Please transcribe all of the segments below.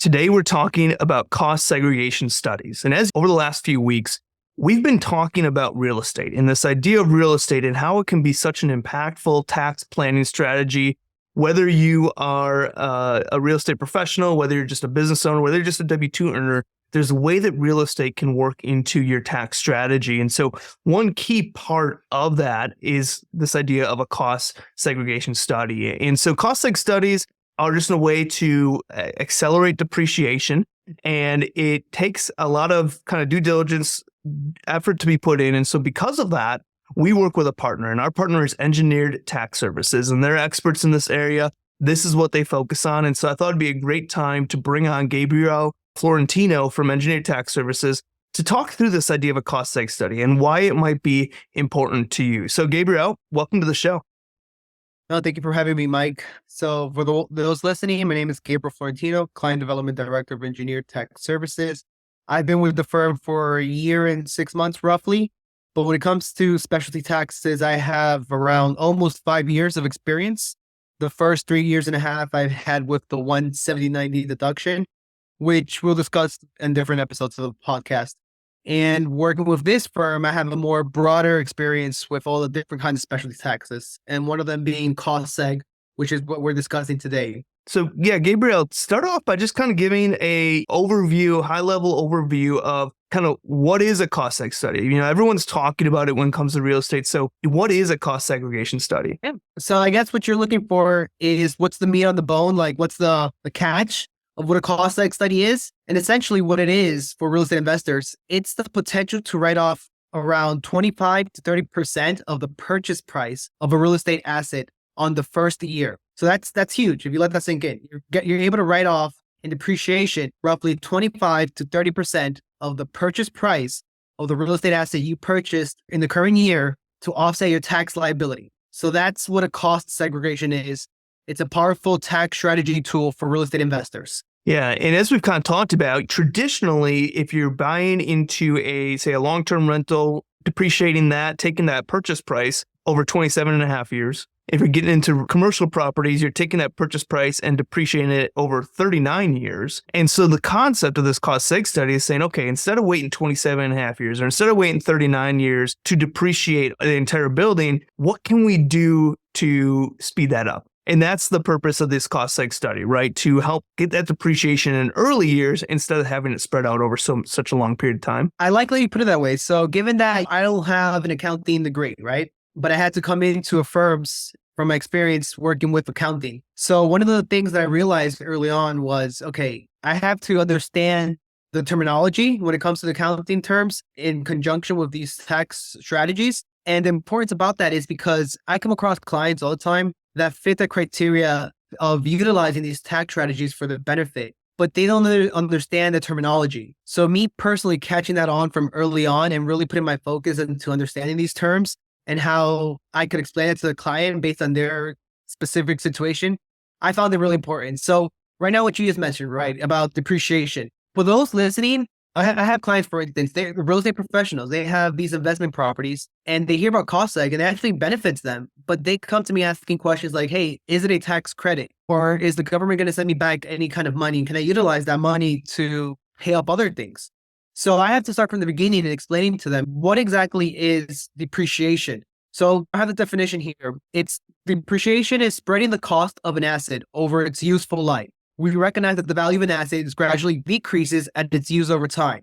Today, we're talking about cost segregation studies. And as over the last few weeks, we've been talking about real estate and this idea of real estate and how it can be such an impactful tax planning strategy, whether you are a real estate professional, whether you're just a business owner, whether you're just a W-2 earner. There's a way that real estate can work into your tax strategy. And so one key part of that is this idea of a cost segregation study. And so cost seg studies are just a way to accelerate depreciation, and it takes a lot of kind of due diligence effort to be put in. And so because of that, we work with a partner, and our partner is Engineered Tax Services, and they're experts in this area. This is what they focus on. And so I thought it'd be a great time to bring on Gabriel Florentino from Engineered Tax Services to talk through this idea of a cost seg study and why it might be important to you. So Gabriel, welcome to the show. No, thank you for having me, Mike. So for those listening, my name is Gabriel Florentino, Client Development Director of Engineered Tax Services. I've been with the firm for a year and 6 months roughly. But when it comes to specialty taxes, I have around almost 5 years of experience. The first 3 years and a half I've had with the 170/90 deduction, which we'll discuss in different episodes of the podcast. And working with this firm, I have a more broader experience with all the different kinds of specialty taxes, and one of them being cost seg, which is what we're discussing today. So yeah, Gabriel, start off by just kind of giving a high-level overview of kind of what is a cost seg study. You know, everyone's talking about it when it comes to real estate. So what is a cost segregation study? Yeah. So I guess what you're looking for is what's the meat on the bone, like what's the catch of what a cost seg study is. And essentially what it is for real estate investors, it's the potential to write off around 25 to 30% of the purchase price of a real estate asset on the first year. So that's huge. If you let that sink in, you're able to write off in depreciation roughly 25 to 30% of the purchase price of the real estate asset you purchased in the current year to offset your tax liability. So that's what a cost segregation is. It's a powerful tax strategy tool for real estate investors. Yeah. And as we've kind of talked about, traditionally, if you're buying into a long-term rental, depreciating that, taking that purchase price over 27 and a half years. If you're getting into commercial properties, you're taking that purchase price and depreciating it over 39 years. And so the concept of this cost seg study is saying, okay, instead of waiting 27 and a half years, or instead of waiting 39 years to depreciate the entire building, what can we do to speed that up? And that's the purpose of this cost seg study, right? To help get that depreciation in early years instead of having it spread out over such a long period of time. I like that you put it that way. So given that I don't have an accounting degree, right? But I had to come into a firm's from my experience working with accounting. So one of the things that I realized early on was, okay, I have to understand the terminology when it comes to the accounting terms in conjunction with these tax strategies. And the importance about that is because I come across clients all the time that fit the criteria of utilizing these tax strategies for their benefit, but they don't understand the terminology. So me personally catching that on from early on and really putting my focus into understanding these terms and how I could explain it to the client based on their specific situation, I found it really important. So right now, what you just mentioned, right, about depreciation. For those listening, I have clients, for instance, they're real estate professionals. They have these investment properties and they hear about cost seg and it actually benefits them. But they come to me asking questions like, hey, is it a tax credit? Or is the government going to send me back any kind of money? Can I utilize that money to pay up other things? So I have to start from the beginning and explaining to them what exactly is depreciation. So I have the definition here. It's depreciation is spreading the cost of an asset over its useful life. We recognize that the value of an asset gradually decreases as its use over time.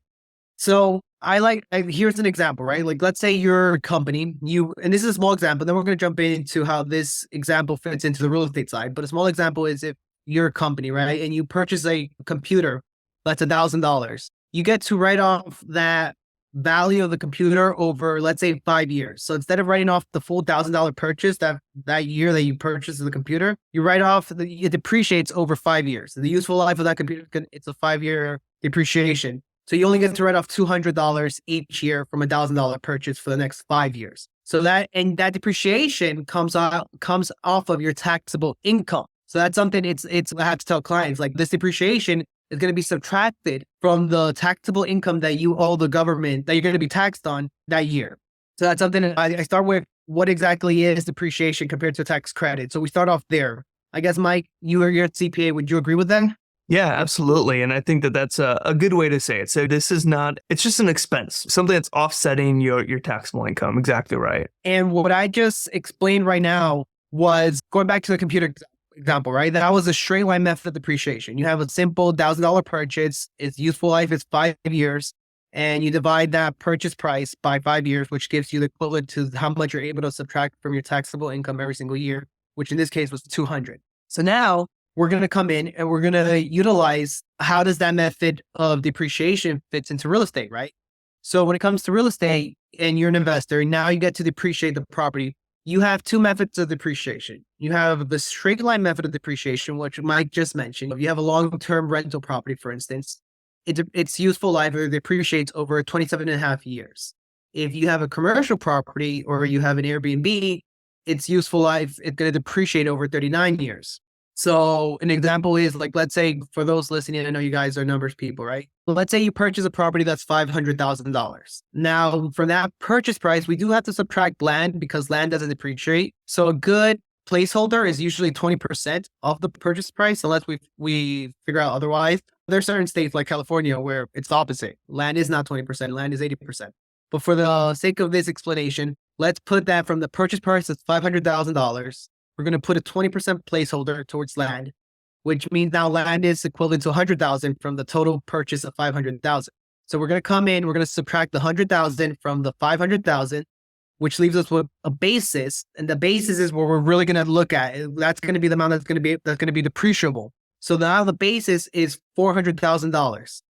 So here's an example, right? Like, let's say you're a company, and this is a small example, then we're going to jump into how this example fits into the real estate side. But a small example is if you're a company, right? And you purchase a computer that's $1,000. You get to write off that value of the computer over, let's say, 5 years. So instead of writing off the full $1,000 purchase that year that you purchased the computer, you write off, it depreciates over 5 years. The useful life of that computer, it's a 5-year depreciation. So you only get to write off $200 each year from $1,000 purchase for the next 5 years. So that depreciation comes off of your taxable income. So that's something I have to tell clients, like, this depreciation is going to be subtracted from the taxable income that you owe the government that you're going to be taxed on that year. So that's something that I start with. What exactly is depreciation compared to a tax credit? So we start off there. I guess, Mike, you're a CPA. Would you agree with that? Yeah, absolutely. And I think that that's a good way to say it. So this is not, it's just an expense, something that's offsetting your taxable income. Exactly right. And what I just explained right now was going back to the computer example, right? That was a straight line method of depreciation. You have a simple $1,000 purchase. Its useful life is 5 years. And you divide that purchase price by 5 years, which gives you the equivalent to how much you're able to subtract from your taxable income every single year, which in this case was 200. So now we're going to come in and we're going to utilize how does that method of depreciation fits into real estate, right? So when it comes to real estate and you're an investor, now you get to depreciate the property. You have two methods of depreciation. You have the straight line method of depreciation, which Mike just mentioned. If you have a long-term rental property, for instance, its useful life depreciates over 27 and a half years. If you have a commercial property or you have an Airbnb, its useful life is going to depreciate over 39 years. So an example is like, let's say for those listening, I know you guys are numbers people, right? Well, let's say you purchase a property that's $500,000. Now, from that purchase price, we do have to subtract land because land doesn't depreciate. So a good placeholder is usually 20% of the purchase price, unless we figure out otherwise. There are certain states like California where it's the opposite. Land is not 20%, land is 80%. But for the sake of this explanation, let's put that from the purchase price that's $500,000. We're going to put a 20% placeholder towards land, which means now land is equivalent to 100,000 from the total purchase of 500,000. So we're going to come in, we're going to subtract the 100,000 from the 500,000, which leaves us with a basis. And the basis is what we're really going to look at. That's going to be the amount that's going to be depreciable. So now the basis is $400,000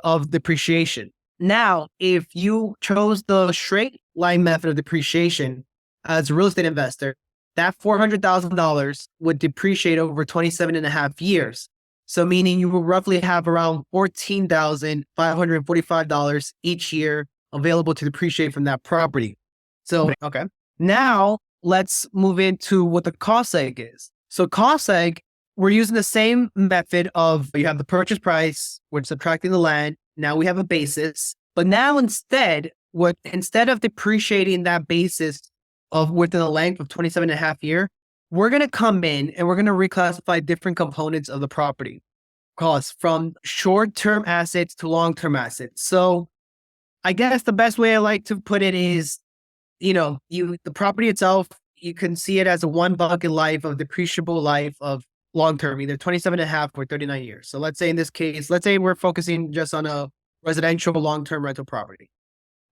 of depreciation. Now, if you chose the straight line method of depreciation as a real estate investor, that $400,000 would depreciate over 27 and a half years. So meaning you will roughly have around $14,545 each year available to depreciate from that property. So, okay. Now let's move into what the cost seg is. So cost seg, we're using the same method of you have the purchase price, we're subtracting the land. Now we have a basis, but now instead of depreciating that basis of within a length of 27 and a half year, we're going to come in and we're going to reclassify different components of the property costs from short-term assets to long-term assets. So I guess the best way I like to put it is, the property itself, you can see it as a one bucket life of depreciable life of long-term, either 27 and a half or 39 years. So let's say in this case, let's say we're focusing just on a residential long-term rental property.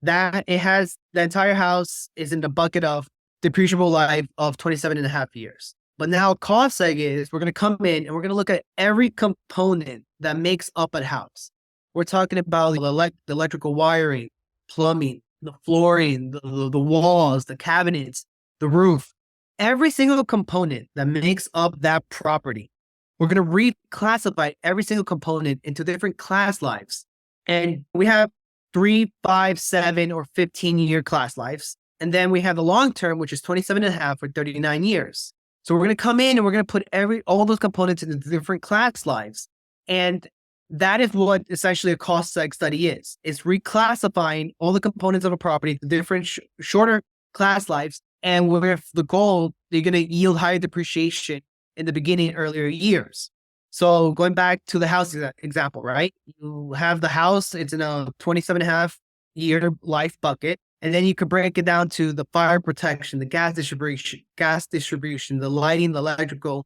That it has the entire house is in the bucket of depreciable life of 27 and a half years. But now cost seg is we're going to come in and we're going to look at every component that makes up a house. We're talking about the electrical wiring, plumbing, the flooring, the walls, the cabinets, the roof, every single component that makes up that property. We're going to reclassify every single component into different class lives. And we have 3, 5, 7, or 15-year class lives. And then we have the long term, which is 27 and a half or 39 years. So we're going to come in and we're going to put all those components into different class lives. And that is what essentially a cost seg study is. It's reclassifying all the components of a property to different shorter class lives. And with the goal, you're going to yield higher depreciation in the beginning, earlier years. So going back to the house example, right? You have the house, it's in a 27 and a half year life bucket. And then you could break it down to the fire protection, the gas distribution, the lighting, the electrical,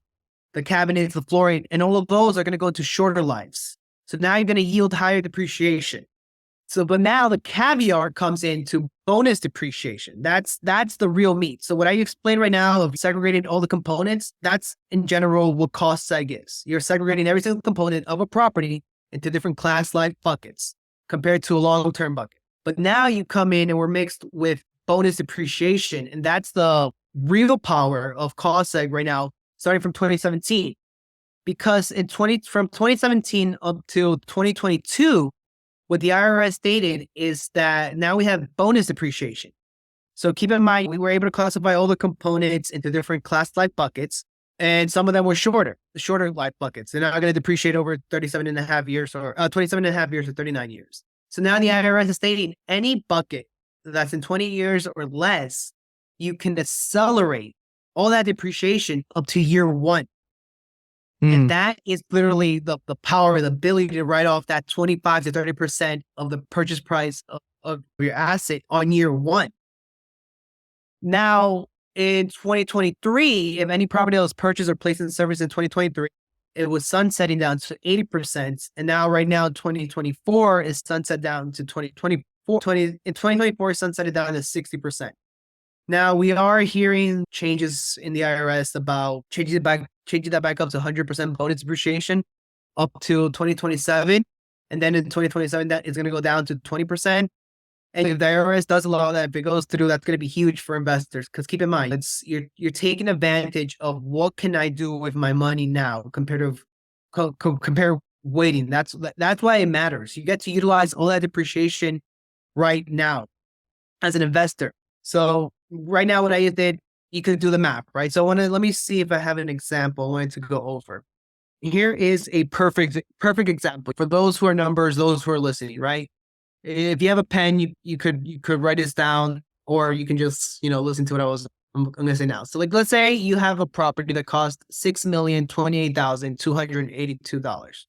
the cabinets, the flooring, and all of those are going to go into shorter lives. So now you're going to yield higher depreciation. So, but now the caviar comes into bonus depreciation. That's the real meat. So what I explained right now of segregating all the components, that's in general what cost seg is. You're segregating every single component of a property into different class life buckets compared to a long-term bucket. But now you come in and we're mixed with bonus depreciation. And that's the real power of cost seg right now, starting from 2017. Because from 2017 up to 2022, what the IRS stated is that now we have bonus depreciation. So keep in mind, we were able to classify all the components into different class life buckets, and some of them were the shorter life buckets. They're not going to depreciate over 37 and a half years or 27 and a half years or 39 years. So now the IRS is stating any bucket that's in 20 years or less, you can accelerate all that depreciation up to year one. And Mm. that is literally the power, the ability to write off that 25 to 30% of the purchase price of your asset on year one. Now, in 2023, if any property that was purchased or placed in service in 2023, it was sunsetting down to 80%. And now, right now, 2024 is sunset down to 2024. In 2024, sunsetted down to 60%. Now, we are hearing changes in the IRS about changing that back up to 100% bonus depreciation up to 2027. And then in 2027, that is going to go down to 20%. And if the IRS does allow that, if it goes through, that's going to be huge for investors. Because keep in mind, you're taking advantage of what can I do with my money now compared to compare waiting. That's why it matters. You get to utilize all that depreciation right now as an investor. So right now, what I did, you could do the math, right? So let me see if I have an example I wanted to go over. Here is a perfect example for those who are numbers, those who are listening, right? If you have a pen, you could write this down, or you can just, listen to what I'm going to say now. So like, let's say you have a property that cost $6,028,282.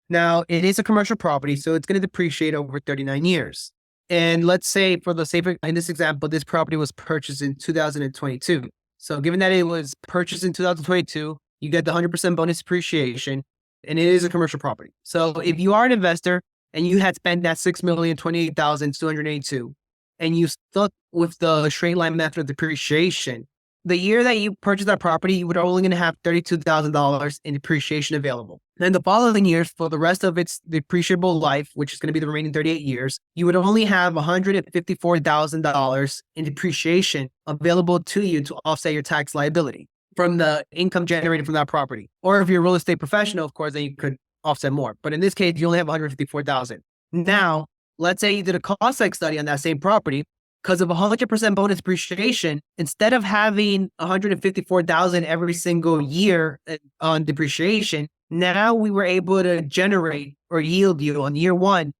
Now it is a commercial property, so it's going to depreciate over 39 years. And let's say for the sake in this example, this property was purchased in 2022. So given that it was purchased in 2022, you get the 100% bonus depreciation, and it is a commercial property. So if you are an investor and you had spent that $6,028,282, and you stuck with the straight line method of depreciation, the year that you purchased that property, you would only going to have $32,000 in depreciation available. Then the following years, for the rest of its depreciable life, which is going to be the remaining 38 years, you would only have $154,000 in depreciation available to you to offset your tax liability from the income generated from that property. Or if you're a real estate professional, of course, then you could offset more. But in this case, you only have $154,000. Now, let's say you did a cost seg study on that same property. Because of 100% bonus depreciation, instead of having $154,000 every single year on depreciation, now we were able to generate or yield you on year one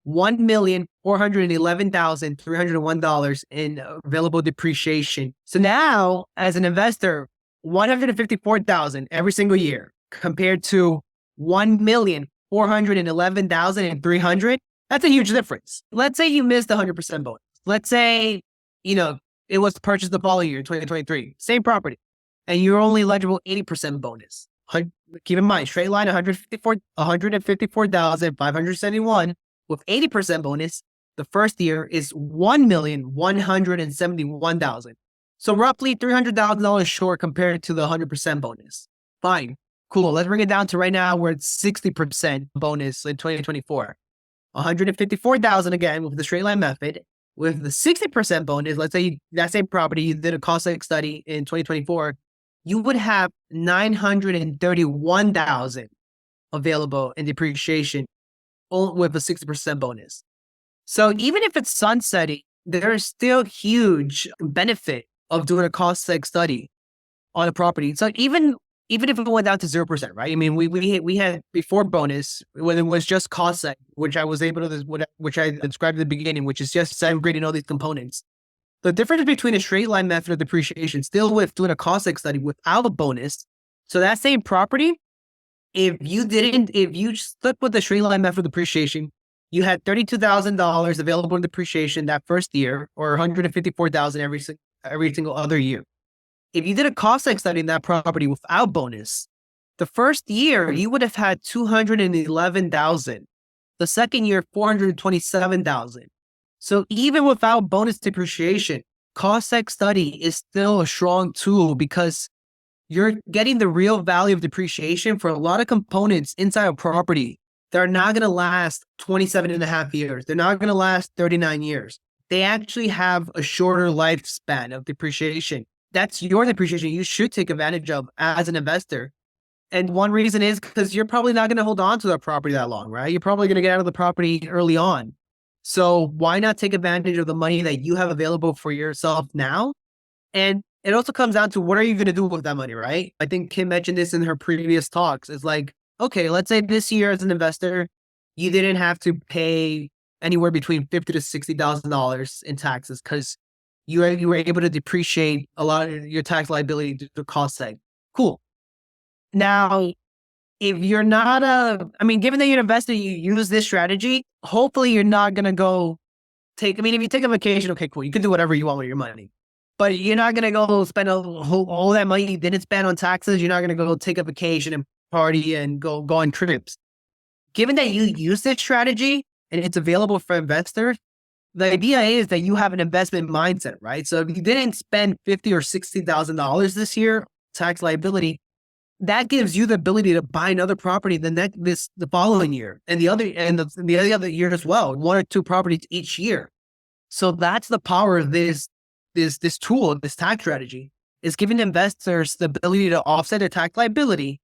$1,411,301 in available depreciation. So now, as an investor, $154,000 every single year compared to $1,411,300. That's a huge difference. Let's say you missed the 100% bonus. Let's say, it was purchased the following year, 2023, same property, and you're only eligible 80% bonus. Keep in mind, straight line, 154,571 with 80% bonus. The first year is $1,171,000. So roughly $300,000 short compared to the 100% bonus. Fine, cool. Let's bring it down to right now where it's 60% bonus in 2024. 154,000 again with the straight line method. With the 60% bonus, let's say that same property, you did a cost seg study in 2024, you would have $931,000 available in depreciation with a 60% bonus. So even if it's sunsetting, there is still huge benefit of doing a cost seg study on a property. So even if it went down to 0%, right? I mean, we had before bonus when it was just cost seg, which I was able to, which I described at the beginning, which is just segregating all these components. The difference between a straight line method of depreciation, still with doing a cost seg study without a bonus. So that same property, if you stuck with the straight line method of depreciation, you had $32,000 available in depreciation that first year, or $154,000 every single other year. If you did a cost seg study in that property without bonus, the first year you would have had $211,000. The second year, $427,000. So even without bonus depreciation, cost seg study is still a strong tool because you're getting the real value of depreciation for a lot of components inside a property that are not going to last 27 and a half years. They're not going to last 39 years. They actually have a shorter lifespan of depreciation. That's your depreciation you should take advantage of as an investor. And one reason is because you're probably not going to hold on to that property that long, right? You're probably going to get out of the property early on. So why not take advantage of the money that you have available for yourself now? And it also comes down to what are you going to do with that money, right? I think Kim mentioned this in her previous talks. It's like, okay, let's say this year as an investor, you didn't have to pay anywhere between $50,000 to $60,000 in taxes because you were able to depreciate a lot of your tax liability due to cost seg. Cool. Now, if you're not given that you're an investor, you use this strategy, hopefully you're not going to go if you take a vacation, okay, cool. You can do whatever you want with your money, but you're not going to go spend all that money you didn't spend on taxes. You're not going to go take a vacation and party and go on trips. Given that you use this strategy and it's available for investors, the idea is that you have an investment mindset, right? So if you didn't spend $50,000 or $60,000 this year, tax liability, that gives you the ability to buy another property the following year and the other year as well, one or two properties each year. So that's the power of this tool, this tax strategy, is giving investors the ability to offset their tax liability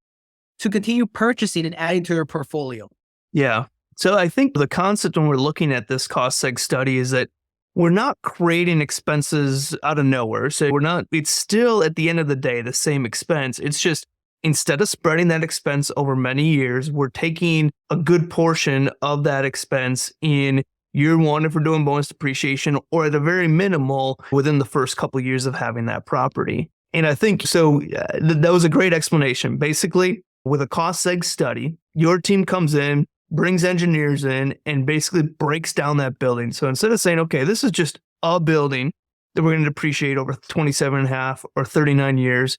to continue purchasing and adding to their portfolio. Yeah. So I think the concept when we're looking at this cost seg study is that we're not creating expenses out of nowhere. So it's still at the end of the day, the same expense. It's just instead of spreading that expense over many years, we're taking a good portion of that expense in year one if we're doing bonus depreciation, or at a very minimal within the first couple of years of having that property. And I think so that was a great explanation. Basically, with a cost seg study, your team comes in, brings engineers in, and basically breaks down that building. So instead of saying, okay, this is just a building that we're going to depreciate over 27 and a half or 39 years,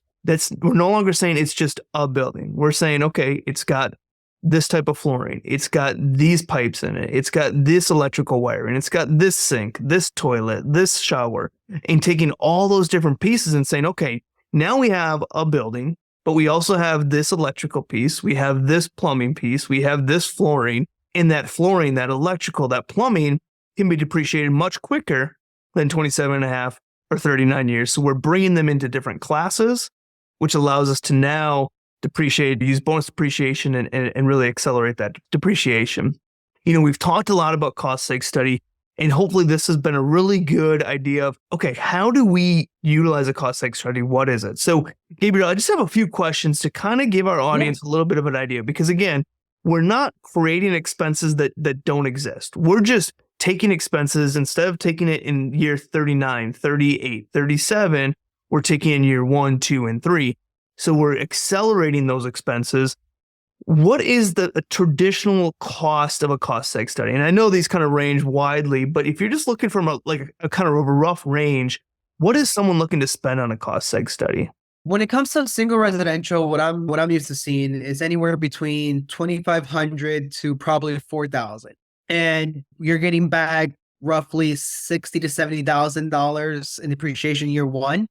we're no longer saying it's just a building. We're saying, okay, it's got this type of flooring. It's got these pipes in it. It's got this electrical wiring. It's got this sink, this toilet, this shower, and taking all those different pieces and saying, okay, now we have a building, but we also have this electrical piece. We have this plumbing piece. We have this flooring. And that flooring, that electrical, that plumbing can be depreciated much quicker than 27 and a half or 39 years. So we're bringing them into different classes, which allows us to now use bonus depreciation and really accelerate that depreciation. We've talked a lot about cost seg study, and hopefully this has been a really good idea of, okay, how do we utilize a cost seg study? What is it? So, Gabriel, I just have a few questions to kind of give our audience a little bit of an idea, because again, we're not creating expenses that don't exist. We're just taking expenses, instead of taking it in year 39, 38, 37, we're taking in year 1, 2, and 3. So we're accelerating those expenses. What is the traditional cost of a cost seg study? And I know these kind of range widely, but if you're just looking from a kind of a rough range, what is someone looking to spend on a cost seg study? When it comes to single residential, what I'm used to seeing is anywhere between $2,500 to probably $4,000, and you're getting back roughly $60,000 to $70,000 in depreciation year one.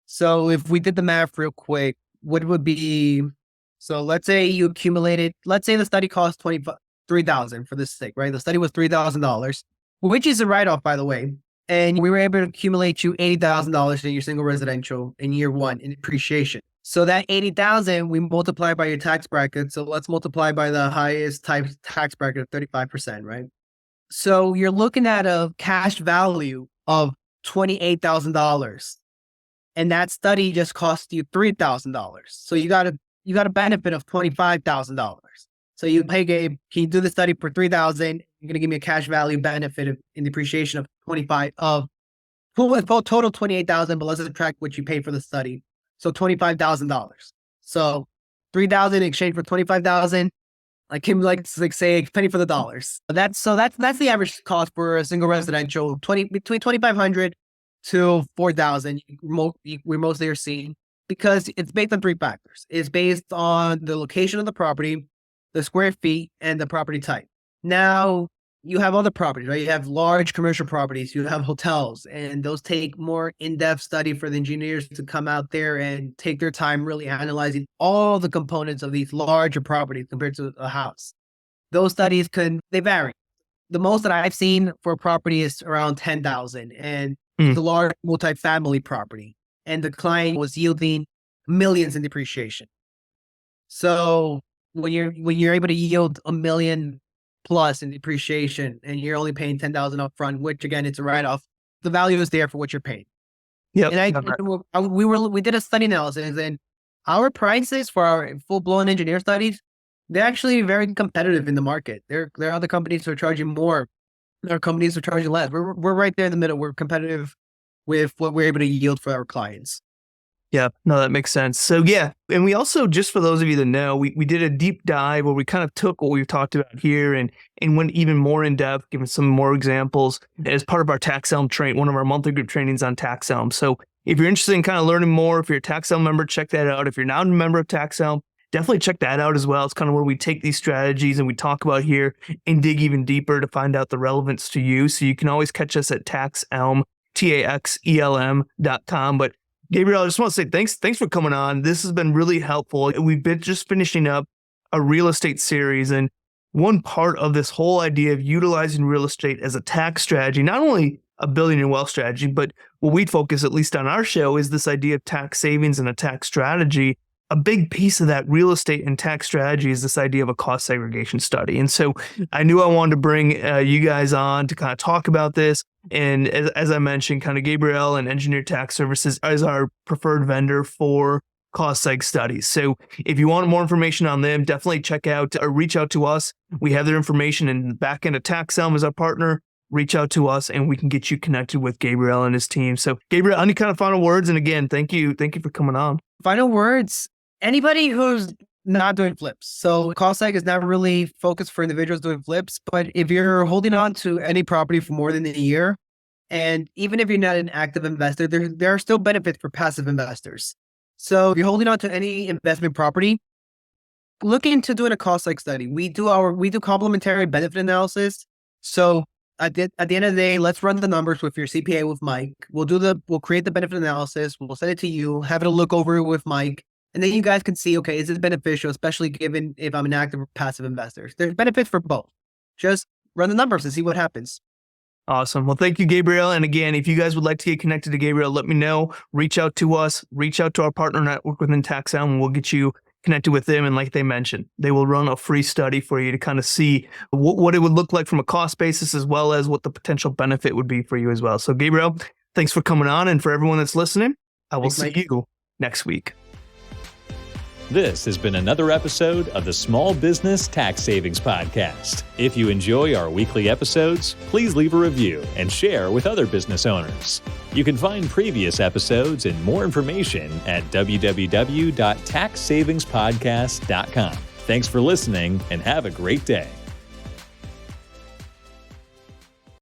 So if we did the math real quick, what would be? So let's say the study cost $3,000 for this sake, right? The study was $3,000, which is a write-off, by the way. And we were able to accumulate you $80,000 in your single residential in year one in depreciation. So that $80,000 we multiply by your tax bracket. So let's multiply by the highest tax bracket of 35%, right? So you're looking at a cash value of $28,000. And that study just cost you $3,000. So you got a benefit of $25,000. So you pay Gabe, can you do the study for $3,000? You're going to give me a cash value benefit in depreciation of total $28,000, but let's subtract what you paid for the study. So $25,000. So $3,000 in exchange for $25,000. Like him, like say a penny for the dollars. That's the average cost for a single residential, between $2,500 to $4,000. We mostly are seeing, because it's based on three factors. It's based on the location of the property, the square feet, and the property type. Now, you have other properties, right? You have large commercial properties, you have hotels, and those take more in-depth study for the engineers to come out there and take their time really analyzing all the components of these larger properties compared to a house. Those studies they vary. The most that I've seen for a property is around $10,000, and the large multifamily property, and the client was yielding millions in depreciation. So when you're able to yield $1 million plus in depreciation, and you're only paying $10,000 up front, which again, it's a write-off, the value is there for what you're paying. Yeah. And we did a study analysis, and our prices for our full-blown engineer studies, they're actually very competitive in the market. There are other companies who are charging more. There are companies who are charging less. We're right there in the middle. We're competitive with what we're able to yield for our clients. Yeah, no, that makes sense. So yeah, and we also, just for those of you that know, we did a deep dive where we kind of took what we've talked about here and went even more in depth, giving some more examples as part of our Tax Elm train, one of our monthly group trainings on Tax Elm. So if you're interested in kind of learning more, if you're a Tax Elm member, check that out. If you're not a member of Tax Elm, definitely check that out as well. It's kind of where we take these strategies and we talk about here and dig even deeper to find out the relevance to you. So you can always catch us at taxelm, taxelm.com. But Gabriel, I just want to say thanks for coming on. This has been really helpful. We've been just finishing up a real estate series, and one part of this whole idea of utilizing real estate as a tax strategy, not only a building your wealth strategy, but what we focus, at least on our show, is this idea of tax savings and a tax strategy. A big piece of that real estate and tax strategy is this idea of a cost segregation study. And so I knew I wanted to bring you guys on to kind of talk about this. And as I mentioned, kind of Gabriel and Engineer Tax Services is our preferred vendor for cost seg studies. So if you want more information on them, definitely check out or reach out to us. We have their information, and the back end of Tax Elm is our partner. Reach out to us and we can get you connected with Gabriel and his team. So Gabriel, any kind of final words? And again, thank you for coming on. Final words. Anybody who's not doing flips. So cost seg is not really focused for individuals doing flips, but if you're holding on to any property for more than a year, and even if you're not an active investor, there are still benefits for passive investors. So if you're holding on to any investment property, look into doing a cost seg study. We do complementary benefit analysis. So at the end of the day, let's run the numbers with your CPA with Mike. We'll create the benefit analysis. We'll send it to you, have it a look over with Mike. And then you guys can see, okay, is this beneficial, especially given if I'm an active or passive investor? There's benefits for both. Just run the numbers and see what happens. Awesome. Well, thank you, Gabriel. And again, if you guys would like to get connected to Gabriel, let me know. Reach out to us. Reach out to our partner network within Tax Elm, and we'll get you connected with them. And like they mentioned, they will run a free study for you to kind of see what it would look like from a cost basis, as well as what the potential benefit would be for you as well. So, Gabriel, thanks for coming on. And for everyone that's listening, I will see you next week. This has been another episode of the Small Business Tax Savings Podcast. If you enjoy our weekly episodes, please leave a review and share with other business owners. You can find previous episodes and more information at www.taxsavingspodcast.com. Thanks for listening and have a great day.